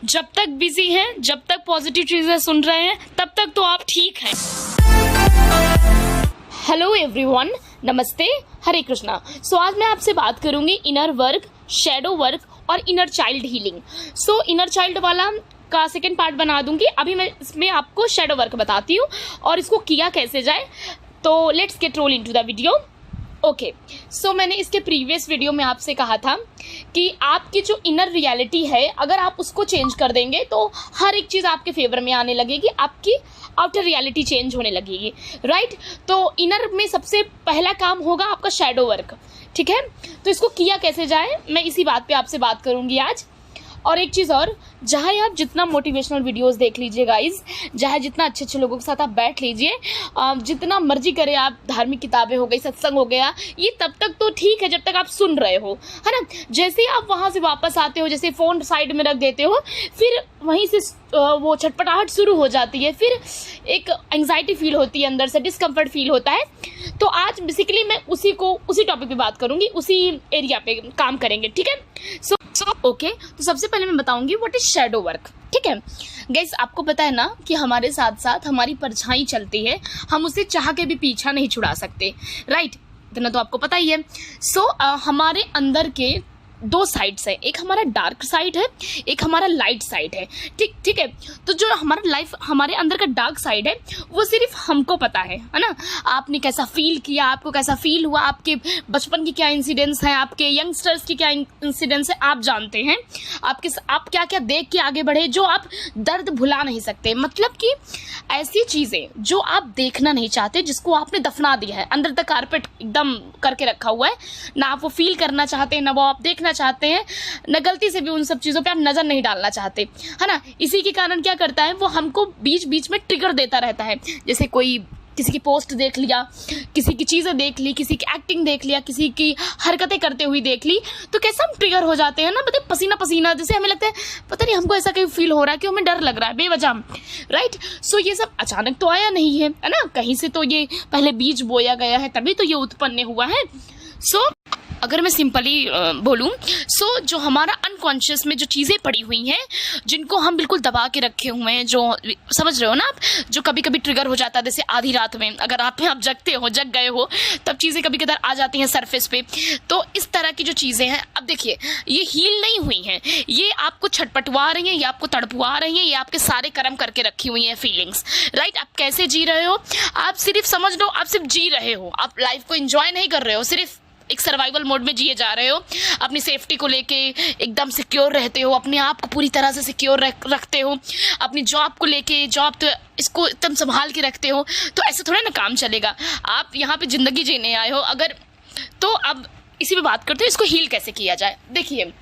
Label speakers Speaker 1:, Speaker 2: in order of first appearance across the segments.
Speaker 1: जब तक बिजी हैं, जब तक पॉजिटिव चीजें सुन रहे हैं, तब तक तो आप ठीक हैं। हेलो एवरीवन, नमस्ते, हरे कृष्णा। सो आज मैं आपसे बात करूंगी इनर वर्क, शैडो वर्क और इनर चाइल्ड हीलिंग। सो इनर चाइल्ड वाला का सेकेंड पार्ट बना दूंगी। अभी मैं इसमें आपको शैडो वर्क बताती हूँ और इसको किया कैसे जाए। तो let's get roll into the video. Okay, so मैंने इसके प्रीवियस वीडियो में आपसे कहा था कि आपकी जो इनर रियलिटी है, अगर आप उसको चेंज कर देंगे तो हर एक चीज़ आपके फेवर में आने लगेगी, आपकी आउटर रियलिटी चेंज होने लगेगी, राइट। तो इनर में सबसे पहला काम होगा आपका शैडो वर्क, ठीक है। तो इसको किया कैसे जाए, मैं इसी बात पे आपसे बात करूंगी आज। और एक चीज़ और, चाहे आप जितना मोटिवेशनल वीडियोस देख लीजिए गाइज, चाहे जितना अच्छे अच्छे लोगों के साथ आप बैठ लीजिए, जितना मर्जी करे आप, धार्मिक किताबें हो गई, सत्संग हो गया, ये तब तक तो ठीक है जब तक आप सुन रहे हो, है ना। जैसे ही आप वहाँ से वापस आते हो, जैसे फ़ोन साइड में रख देते हो, फिर वहीं से वो छटपटाहट शुरू हो जाती है, फिर एक एंग्जाइटी फील होती है, अंदर से डिस्कम्फर्ट फील होता है। तो आज बेसिकली मैं उसी टॉपिक पे बात करूंगी, उसी एरिया पे काम करेंगे, ठीक है। सो ओके, तो सबसे पहले मैं बताऊंगी व्हाट इज शैडो वर्क, ठीक है। गाइस, आपको पता है ना कि हमारे साथ साथ हमारी परछाई चलती है, हम उसे चाह के भी पीछा नहीं छुड़ा सकते, राइट। इतना तो आपको पता ही है। सो हमारे अंदर के दो साइड्स है, एक हमारा डार्क साइड है, एक हमारा लाइट साइड है, ठीक है। तो जो हमारे अंदर का डार्क साइड है वो सिर्फ हमको पता है ना। आपने कैसा फील किया, आपको कैसा फील हुआ, आपके बचपन की क्या इंसिडेंट्स हैं, आपके यंगस्टर्स की क्या इंसिडेंट्स है, आप जानते हैं। आप क्या क्या देख के आगे बढ़े जो आप दर्द भुला नहीं सकते। मतलब कि ऐसी चीज़ें जो आप देखना नहीं चाहते, जिसको आपने दफना दिया है, अंदर तक कारपेट एकदम करके रखा हुआ है, ना आप वो फील करना चाहते, ना वो आप देखना चाहते हैं, न गलती से भी उन सब चीजों पे आप नजर नहीं डालना चाहते, है ना। इसी के कारण क्या करता है, वो हमको बीच बीच में ट्रिगर देता रहता है। जैसे कोई किसी की पोस्ट देख लिया, किसी की चीजें देख ली, किसी की एक्टिंग देख लिया, किसी की हरकतें करते हुए देख ली, तो कैसे हम ट्रिगर हो जाते हैं ना, मतलब पसीना पसीना, जैसे हमें लगता है पता नहीं हमको ऐसा कहीं फील हो रहा है कि हमें डर लग रहा है बेवजह, राइट। सो ये सब अचानक तो आया नहीं है ना, कहीं से तो ये पहले बीज बोया गया है, तभी तो ये उत्पन्न हुआ है। सो अगर मैं सिंपली बोलूँ, सो जो हमारा अनकॉन्शियस में जो चीज़ें पड़ी हुई हैं, जिनको हम बिल्कुल दबा के रखे हुए हैं, जो समझ रहे हो ना आप, जो कभी कभी ट्रिगर हो जाता है, जैसे आधी रात में अगर आप जग गए हो, तब चीज़ें कभी कभार आ जाती हैं सरफेस पे। तो इस तरह की जो चीज़ें हैं, अब देखिए ये हील नहीं हुई हैं, ये आपको छटपटवा रही हैं, ये आपको तड़पवा रही हैं, ये आपके सारे कर्म करके रखी हुई हैं फीलिंग्स, राइट। आप कैसे जी रहे हो, आप सिर्फ समझ लो, आप सिर्फ जी रहे हो, आप लाइफ को एंजॉय नहीं कर रहे हो, सिर्फ एक सर्वाइवल मोड में जिए जा रहे हो। अपनी सेफ्टी को लेके एकदम सिक्योर रहते हो, अपने आप को पूरी तरह से सिक्योर रखते हो, अपनी जॉब को लेके, जॉब तो इसको एकदम संभाल के रखते हो। तो ऐसे थोड़ा ना काम चलेगा, आप यहाँ पे ज़िंदगी जीने आए हो अगर। तो अब इसी पे बात करते हो, इसको हील कैसे किया जाए। देखिए,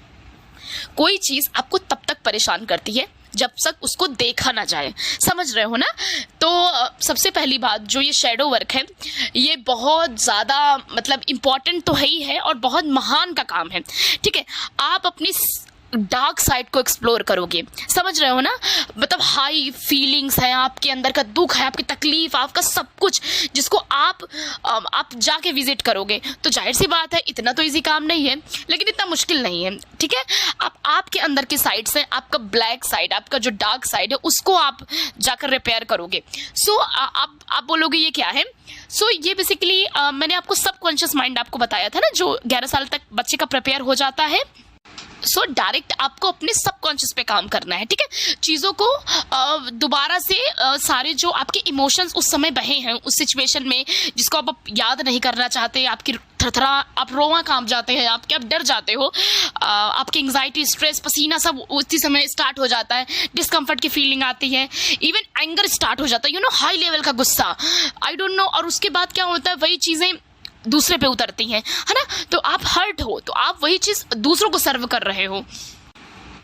Speaker 1: कोई चीज़ आपको तब तक परेशान करती है जब तक उसको देखा ना जाए, समझ रहे हो ना। तो सबसे पहली बात, जो ये शैडो वर्क है, ये बहुत ज़्यादा मतलब इम्पॉर्टेंट तो है ही है और बहुत महान का काम है, ठीक है। आप अपनी डार्क साइड को एक्सप्लोर करोगे, समझ रहे हो ना। मतलब हाई फीलिंग्स है, आपके अंदर का दुख है, आपकी तकलीफ, आपका सब कुछ, जिसको आप जाके विजिट करोगे। तो जाहिर सी बात है, इतना तो इजी काम नहीं है, लेकिन इतना मुश्किल नहीं है, ठीक है। आपके अंदर की साइड से, आपका ब्लैक साइड, आपका जो डार्क साइड है, उसको आप जाकर रिपेयर करोगे। सो आप बोलोगे ये क्या है। सो ये बेसिकली मैंने आपको सबकॉन्शियस माइंड आपको बताया था ना, जो 11 साल तक बच्चे का प्रिपेयर हो जाता है। सो डायरेक्ट आपको अपने सबकॉन्शियस पे काम करना है, ठीक है। चीज़ों को दोबारा से सारे जो आपके इमोशंस उस समय बहे हैं उस सिचुएशन में, जिसको आप याद नहीं करना चाहते, आपकी थरथरा, आप रोआ कांप जाते हैं, आप डर जाते हो, आपकी एंग्जाइटी, स्ट्रेस, पसीना सब उसी समय स्टार्ट हो जाता है, डिस्कम्फर्ट की फीलिंग आती है, इवन एंगर स्टार्ट हो जाता है, हाई लेवल का गुस्सा, आई डोंट नो। और उसके बाद क्या होता है, वही चीज़ें दूसरे पे उतरती हैं, है ना। तो आप हर्ट हो, तो आप वही चीज़ दूसरों को सर्व कर रहे हो।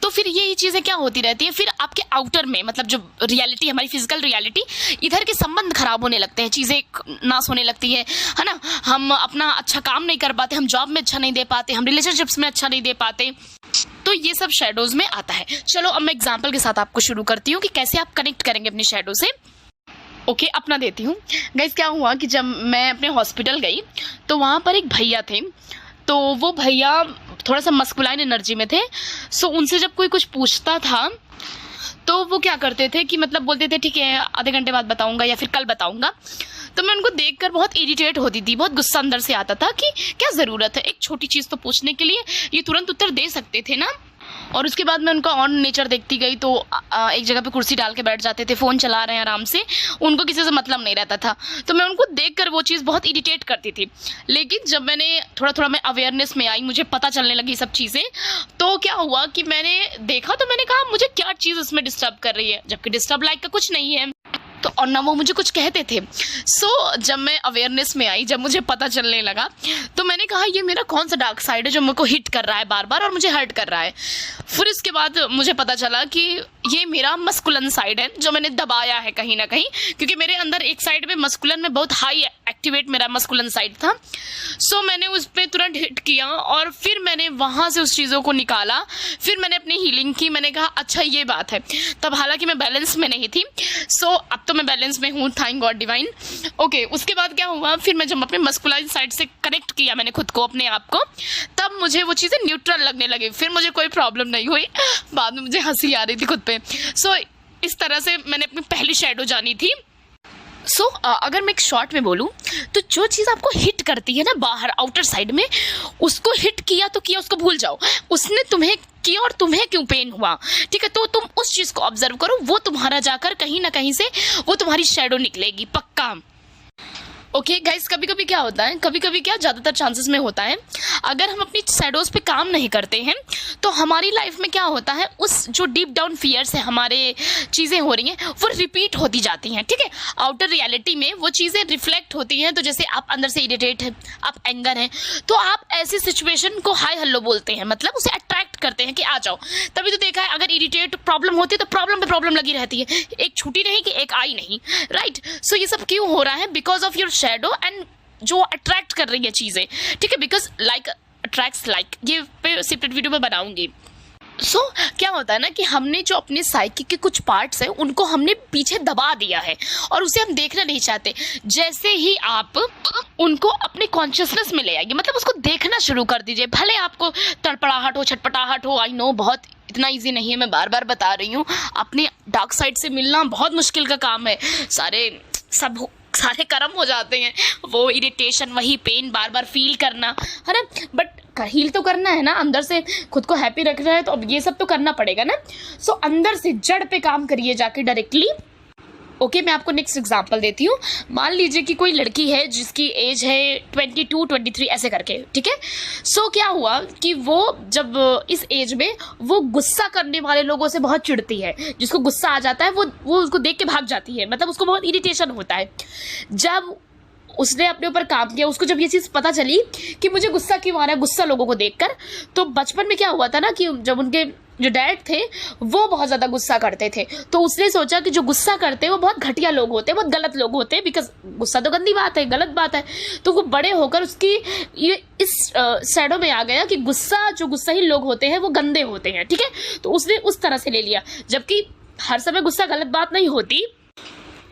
Speaker 1: तो फिर यही चीज़ें क्या होती रहती है, फिर आपके आउटर में, मतलब जो रियलिटी, हमारी फिजिकल रियलिटी, इधर के संबंध खराब होने लगते हैं, चीज़ें नाश होने लगती है ना। हम अपना अच्छा काम नहीं कर पाते, हम जॉब में अच्छा नहीं दे पाते, हम रिलेशनशिप्स में अच्छा नहीं दे पाते। तो ये सब शेडोज में आता है। चलो अब मैं एग्जाम्पल के साथ आपको शुरू करती हूँ कि कैसे आप कनेक्ट करेंगे अपनी शेडो से। ओके, अपना देती हूँ। गाइस, क्या हुआ कि जब मैं अपने हॉस्पिटल गई तो वहाँ पर एक भैया थे। तो वो भैया थोड़ा सा मस्कुलाइन एनर्जी में थे। सो उनसे जब कोई कुछ पूछता था तो वो क्या करते थे कि मतलब बोलते थे ठीक है आधे घंटे बाद बताऊंगा या फिर कल बताऊंगा। तो मैं उनको देखकर बहुत इरिटेट होती थी, बहुत गुस्सा अंदर से आता था कि क्या ज़रूरत है एक छोटी चीज़ तो पूछने के लिए, ये तुरंत उत्तर दे सकते थे ना। और उसके बाद मैं उनका ऑन नेचर देखती गई तो एक जगह पे कुर्सी डाल के बैठ जाते थे, फ़ोन चला रहे हैं आराम से, उनको किसी से मतलब नहीं रहता था। तो मैं उनको देखकर वो चीज़ बहुत इरिटेट करती थी। लेकिन जब मैंने थोड़ा मैं अवेयरनेस में आई, मुझे पता चलने लगी सब चीज़ें, तो क्या हुआ कि मैंने देखा तो मैंने कहा मुझे क्या चीज़ उसमें डिस्टर्ब कर रही है, जबकि डिस्टर्ब लाइक का कुछ नहीं है। तो और ना वो मुझे कुछ कहते थे। सो जब मैं अवेयरनेस में आई, जब मुझे पता चलने लगा, तो मैंने कहा ये मेरा कौन सा डार्क साइड है जो मेरे को हिट कर रहा है बार बार और मुझे हर्ट कर रहा है। फिर इसके बाद मुझे पता चला कि ये मेरा मस्कुलन साइड है जो मैंने दबाया है कहीं ना कहीं, क्योंकि मेरे अंदर एक साइड में मस्कुलन में बहुत हाई एक्टिवेट मेरा मस्कुलन साइड था। सो मैंने उस पर तुरंत हिट किया और फिर मैंने वहाँ से उस चीज़ों को निकाला। फिर मैंने अपनी हीलिंग की, मैंने कहा अच्छा ये बात है। तब हालांकि मैं बैलेंस में नहीं थी, सो अब तो मैं बैलेंस में हूँ, थैंक गॉड डिवाइन। ओके, उसके बाद क्या हुआ, फिर मैं जब अपने मस्कुलाइन साइड से कनेक्ट किया मैंने खुद को, अपने आप को, तब मुझे वो चीज़ें न्यूट्रल लगने लगी। फिर मुझे कोई प्रॉब्लम नहीं हुई, बाद में मुझे हंसी आ रही थी खुद पे। सो इस तरह से मैंने अपनी पहली शैडो जानी थी। सो अगर मैं एक शॉर्ट में बोलूँ तो जो चीज़ आपको हिट करती है ना बाहर आउटर साइड में, उसको हिट किया तो किया, उसको भूल जाओ, उसने तुम्हें किया और तुम्हें क्यों पेन हुआ, ठीक है। तो तुम उस चीज़ को ऑब्जर्व करो, वो तुम्हारा जाकर कहीं ना कहीं से वो तुम्हारी शैडो निकलेगी पक्का। ओके गाइस, कभी कभी क्या होता है, कभी कभी क्या ज़्यादातर चांसेस में होता है, अगर हम अपनी शैडोज़ पे काम नहीं करते हैं तो हमारी लाइफ में क्या होता है, उस जो डीप डाउन फियर से हमारे चीज़ें हो रही हैं वो रिपीट होती जाती हैं, ठीक है। आउटर रियलिटी में वो चीज़ें रिफ्लेक्ट होती हैं। तो जैसे आप अंदर से इरिटेट हैं, आप एंगर हैं, तो आप ऐसी सिचुएशन को हाय हेलो बोलते हैं, मतलब उसे अट्रैक्ट करते हैं कि आ जाओ। तभी तो देखा है अगर इरिटेट प्रॉब्लम होती है तो प्रॉब्लम पे प्रॉब्लम लगी रहती है, एक छूटी नहीं कि एक आई नहीं, राइट। सो ये सब क्यों हो रहा है, because of your shadow and जो अट्रैक्ट कर रही है चीज़ें, ठीक है, बिकॉज लाइक अट्रैक्ट्स लाइक, ये पे सेपरेट वीडियो में बनाऊंगी। सो क्या होता है ना कि हमने जो अपने साइकिक के कुछ पार्ट्स हैं उनको हमने पीछे दबा दिया है और उसे हम देखना नहीं चाहते। जैसे ही आप उनको अपने कॉन्शियसनेस में ले आएंगे, मतलब उसको देखना शुरू कर दीजिए, भले आपको तड़पड़ाहट हो, छटपटाहट हो, आई नो बहुत इतना इजी नहीं है, मैं बार बार बता रही हूँ, अपने डार्क साइड से मिलना बहुत मुश्किल का काम है, सारे कर्म हो जाते हैं, वो इरिटेशन, वही पेन बार बार फील करना है ना, बट हील तो करना है ना, अंदर से खुद को हैप्पी रखना है, तो अब ये सब तो करना पड़ेगा ना। सो अंदर से जड़ पे काम करिए जाके डायरेक्टली। ओके, मैं आपको नेक्स्ट एग्जांपल देती हूँ। मान लीजिए कि कोई लड़की है जिसकी एज है 22, 23 ऐसे करके, ठीक है। सो क्या हुआ कि वो जब इस एज में वो गुस्सा करने वाले लोगों से बहुत चिढ़ती है, जिसको गुस्सा आ जाता है वो उसको देख के भाग जाती है, मतलब उसको बहुत इरिटेशन होता है। जब उसने अपने ऊपर काम किया, उसको जब ये चीज़ पता चली कि मुझे गुस्सा क्यों आ रहा है, गुस्सा लोगों को देखकर, तो बचपन में क्या हुआ था ना कि जब उनके जो डैड थे वो बहुत ज़्यादा गुस्सा करते थे, तो उसने सोचा कि जो गुस्सा करते हैं वो बहुत घटिया लोग होते हैं, बहुत गलत लोग होते हैं, बिकॉज गुस्सा तो गंदी बात है, गलत बात है। तो वो बड़े होकर उसकी ये इस शैडो में आ गया कि जो गुस्साही लोग होते हैं वो गंदे होते हैं, ठीक है। तो उसने उस तरह से ले लिया, जबकि हर समय गुस्सा गलत बात नहीं होती।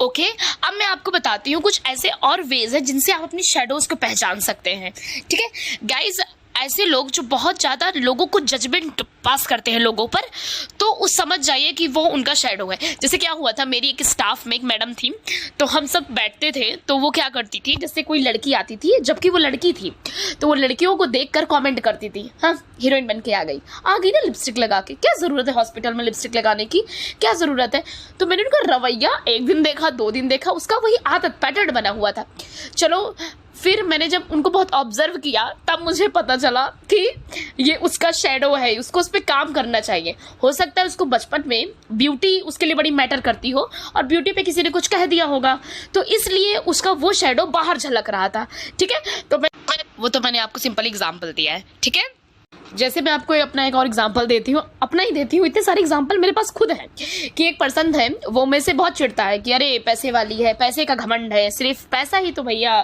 Speaker 1: ओके, अब मैं आपको बताती हूँ कुछ ऐसे और वेज है जिनसे आप अपनी शैडोज़ को पहचान सकते हैं, ठीक है गाइज। ऐसे लोग जो बहुत ज़्यादा लोगों को जजमेंट पास करते हैं लोगों पर, तो उस समझ जाइए कि वो उनका शैडो है। जैसे क्या हुआ था, मेरी एक स्टाफ में एक मैडम थी, तो हम सब बैठते थे, तो वो क्या करती थी, जैसे कोई लड़की आती थी, जबकि वो लड़की थी, तो वो लड़कियों को देखकर कमेंट करती थी, हाँ हीरोइन बन के आ गई ना लिपस्टिक लगा के, क्या ज़रूरत है हॉस्पिटल में लिपस्टिक लगाने की, क्या ज़रूरत है। तो मैंने उनका रवैया एक दिन देखा, 2 दिन देखा, उसका वही आदत पैटर्न बना हुआ था। चलो फिर मैंने जब उनको बहुत ऑब्जर्व किया, तब मुझे पता चला कि ये उसका शैडो है, उसको उस पर काम करना चाहिए। हो सकता है उसको बचपन में ब्यूटी उसके लिए बड़ी मैटर करती हो और ब्यूटी पे किसी ने कुछ कह दिया होगा, तो इसलिए उसका वो शैडो बाहर झलक रहा था, ठीक है। तो मैंने आपको सिंपल एग्जाम्पल दिया है, ठीक है। जैसे मैं आपको अपना एक और एग्जांपल देती हूँ, अपना ही देती हूँ, इतने सारे एग्जांपल मेरे पास खुद हैं कि एक पर्सन है, वो मेरे से बहुत चिढ़ता है कि अरे पैसे वाली है, पैसे का घमंड है, सिर्फ पैसा ही तो भैया,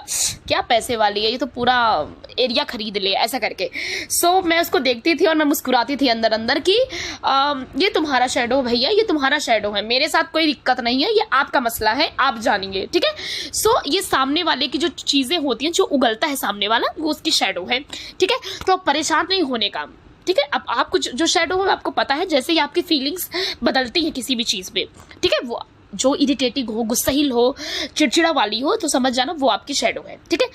Speaker 1: क्या पैसे वाली है, ये तो पूरा एरिया खरीद ले, ऐसा करके। सो मैं उसको देखती थी और मैं मुस्कुराती थी अंदर अंदर कि ये तुम्हारा शैडो भैया, ये तुम्हारा शैडो है, मेरे साथ कोई दिक्कत नहीं है, ये आपका मसला है, आप जानिए, ठीक है। सो ये सामने वाले की जो चीज़ें होती हैं, जो उगलता है सामने वाला, वो उसकी शैडो है, ठीक है। तो परेशान नहीं होने का, ठीक है। अब आपको जो शैडो है आपको पता है, जैसे ही आपकी फीलिंग्स बदलती हैं किसी भी चीज़ पे, ठीक है, वो जो इरिटेटिंग हो, गुस्सैल हो, चिड़चिड़ा वाली हो, तो समझ जाना वो आपकी शैडो है, ठीक है।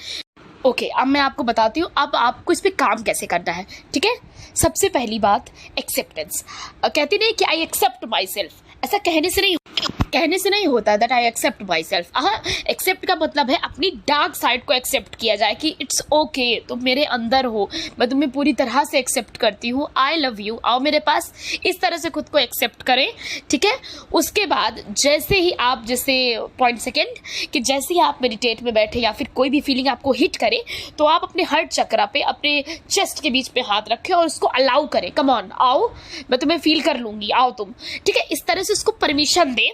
Speaker 1: ओके, अब मैं आपको बताती हूँ अब आपको इस पे काम कैसे करना है, ठीक है। सबसे पहली बात एक्सेप्टेंस। कहते नहीं कि आई एक्सेप्ट माई सेल्फ, ऐसा कहने से नहीं होता that I accept myself. हाँ, एक्सेप्ट का मतलब है अपनी डार्क साइड को एक्सेप्ट किया जाए कि इट्स ओके, तुम मेरे अंदर हो, मैं तुम्हें पूरी तरह से एक्सेप्ट करती हूँ, आई लव यू, आओ मेरे पास, इस तरह से खुद को एक्सेप्ट करें, ठीक है। उसके बाद जैसे ही आप, जैसे पॉइंट सेकेंड, कि जैसे ही आप मेडिटेट में बैठे या फिर कोई भी फीलिंग आपको हिट करे, तो आप अपने हार्ट चक्रा पे, अपने चेस्ट के बीच पे हाथ रखें और उसको अलाउ करें, कम ऑन, आओ मैं तुम्हें फील कर लूँगी, आओ तुम, ठीक है। इस तरह से उसको परमिशन दें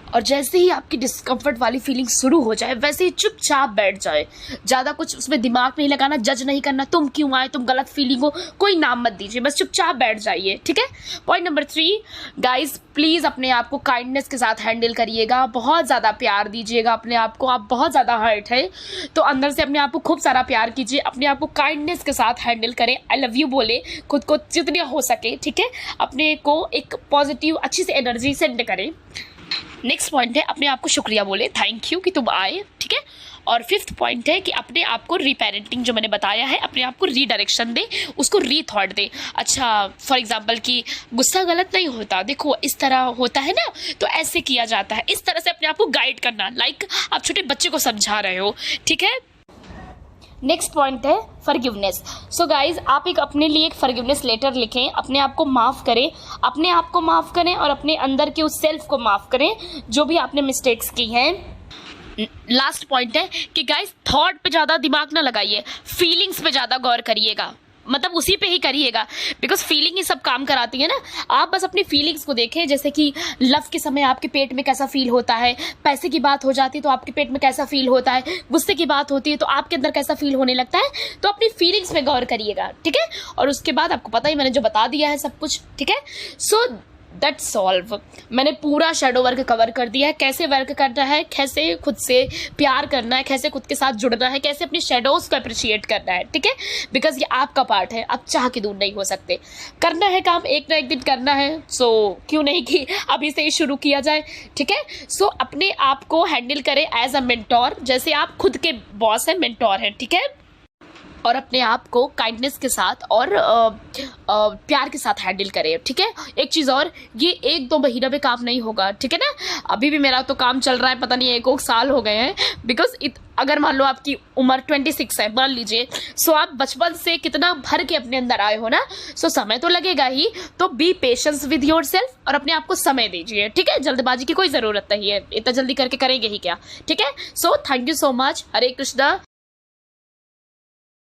Speaker 1: और जैसे ही आपकी डिस्कम्फर्ट वाली फीलिंग शुरू हो जाए, वैसे ही चुपचाप बैठ जाए, ज़्यादा कुछ उसमें दिमाग नहीं लगाना, जज नहीं करना, तुम क्यों आए, तुम गलत फीलिंग हो, कोई नाम मत दीजिए, बस चुपचाप बैठ जाइए, ठीक है। पॉइंट नंबर 3, गाइज प्लीज़ अपने आप को काइंडनेस के साथ हैंडल करिएगा, बहुत ज़्यादा प्यार दीजिएगा अपने आप को। आप बहुत ज़्यादा हर्ट है तो अंदर से अपने आप को खूब सारा प्यार कीजिए, अपने आप को काइंडनेस के साथ हैंडल करें, आई लव यू बोले खुद को जितनी हो सके, ठीक है। अपने को एक पॉजिटिव अच्छी सी एनर्जी सेंड करें। नेक्स्ट पॉइंट है अपने आप को शुक्रिया बोले, थैंक यू कि तुम आए, ठीक है। और 5th पॉइंट है कि अपने आप को रीपेरेंटिंग, जो मैंने बताया है, अपने आप को रीडायरेक्शन दे, उसको रीथॉट दे। अच्छा, फॉर एग्जांपल कि गुस्सा गलत नहीं होता, देखो इस तरह होता है ना, तो ऐसे किया जाता है, इस तरह से अपने आप को गाइड करना, लाइक आप छोटे बच्चे को समझा रहे हो, ठीक है। नेक्स्ट पॉइंट है फॉरगिवनेस। सो गाइज आप एक अपने लिए एक फॉरगिवनेस लेटर लिखें, अपने आप को माफ़ करें, अपने आप को माफ़ करें और अपने अंदर के उस सेल्फ को माफ़ करें जो भी आपने मिस्टेक्स की हैं। लास्ट पॉइंट है कि गाइज थॉट पे ज़्यादा दिमाग ना लगाइए, फीलिंग्स पे ज़्यादा गौर करिएगा, मतलब उसी पे ही करिएगा, बिकॉज फीलिंग ही सब काम कराती है ना। आप बस अपनी फीलिंग्स को देखें, जैसे कि लव के समय आपके पेट में कैसा फील होता है, पैसे की बात हो जाती है तो आपके पेट में कैसा फील होता है, गुस्से की बात होती है तो आपके अंदर कैसा फील होने लगता है, तो अपनी फीलिंग्स पे गौर करिएगा, ठीक है। और उसके बाद आपको पता ही, मैंने जो बता दिया है सब कुछ, ठीक है। सो दैट्स ऑल, मैंने पूरा शैडो वर्क कवर कर दिया है, कैसे वर्क करना है, कैसे खुद से प्यार करना है, कैसे खुद के साथ जुड़ना है, कैसे अपने शैडोज को अप्रिशिएट करना है, ठीक है। बिकॉज ये आपका पार्ट है, आप चाह के दूर नहीं हो सकते, करना है काम, एक ना एक दिन करना है, सो क्यों नहीं कि अभी से ही शुरू किया जाए, ठीक है। सो अपने आप को हैंडल करें एज अ मेंटोर, जैसे आप खुद के बॉस हैं, मेंटोर हैं, ठीक है। और अपने आप को काइंडनेस के साथ और प्यार के साथ हैंडल करें, ठीक है। एक चीज़ और, ये 1-2 महीना में काम नहीं होगा, ठीक है ना। अभी भी मेरा तो काम चल रहा है, पता नहीं 1 साल हो गए हैं, बिकॉज अगर मान लो आपकी उम्र 26 है, मान लीजिए, सो आप बचपन से कितना भर के अपने अंदर आए हो ना, सो समय तो लगेगा ही, तो B patience with your self और अपने आप को समय दीजिए, ठीक है। जल्दबाजी की कोई ज़रूरत नहीं है, इतना जल्दी करके करेंगे ही क्या, ठीक है। So thank you so much, Hare Krishna.